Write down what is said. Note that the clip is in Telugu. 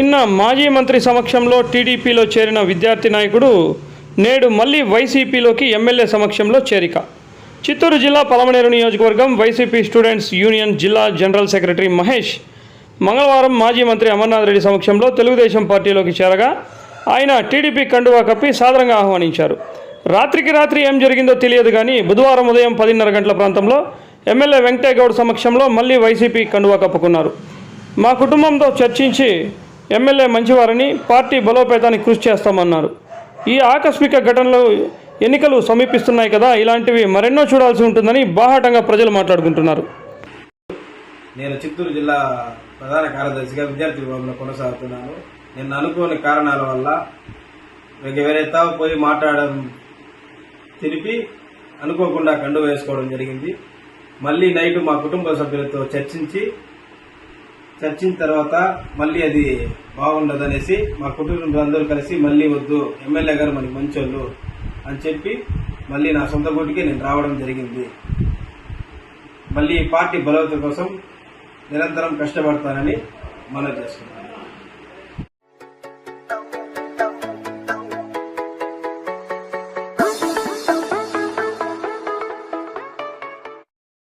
నిన్న మాజీ మంత్రి సమక్షంలో టీడీపీలో చేరిన విద్యార్థి నాయకుడు నేడు మళ్లీ వైసీపీలోకి ఎమ్మెల్యే సమక్షంలో చేరిక. చిత్తూరు జిల్లా పలమనేరు నియోజకవర్గం వైసీపీ స్టూడెంట్స్ యూనియన్ జిల్లా జనరల్ సెక్రటరీ మహేష్ మంగళవారం మాజీ మంత్రి అమర్నాథ్ రెడ్డి సమక్షంలో తెలుగుదేశం పార్టీలోకి చేరగా ఆయన టీడీపీ కండువా కప్పి సాదరంగా ఆహ్వానించారు. రాత్రికి రాత్రి ఏం జరిగిందో తెలియదు కానీ బుధవారం ఉదయం 10:30 గంటల ప్రాంతంలో ఎమ్మెల్యే వెంకటేగౌడ్ సమక్షంలో మళ్లీ వైసీపీ కండువా కప్పుకున్నారు. మా కుటుంబంతో చర్చించి ఎమ్మెల్యే మంచివారని, పార్టీ బలోపేతానికి కృషి చేస్తామన్నారు. ఈ ఆకస్మిక ఘటనలు ఎన్నికలు సమీపిస్తున్నాయి కదా, ఇలాంటివి మరెన్నో చూడాల్సి ఉంటుందని బాహాటంగా ప్రజలు మాట్లాడుకుంటున్నారు. నేను చిత్తూరు జిల్లా ప్రధాన కార్యదర్శిగా విద్యార్థి విభాగంలో కొనసాగుతున్నాను. నేను అనుకోని కారణాల వల్ల వేరే తావు పోయి మాట్లాడడం తెలిపి అనుకోకుండా కండు వేసుకోవడం జరిగింది. మళ్ళీ నైట్ మా కుటుంబ సభ్యులతో చర్చించిన తర్వాత మళ్ళీ అది బాగుండదనేసి మా కుటుంబంలో కలిసి మళ్ళీ వద్దు, ఎమ్మెల్యే గారు మనకి మంచోళ్ళు అని చెప్పి మళ్ళీ నా సొంత గుడికి నేను రావడం జరిగింది. మళ్ళీ పార్టీ బలోపేతం కోసం నిరంతరం కష్టపడతానని మనవి చేసుకున్నాను.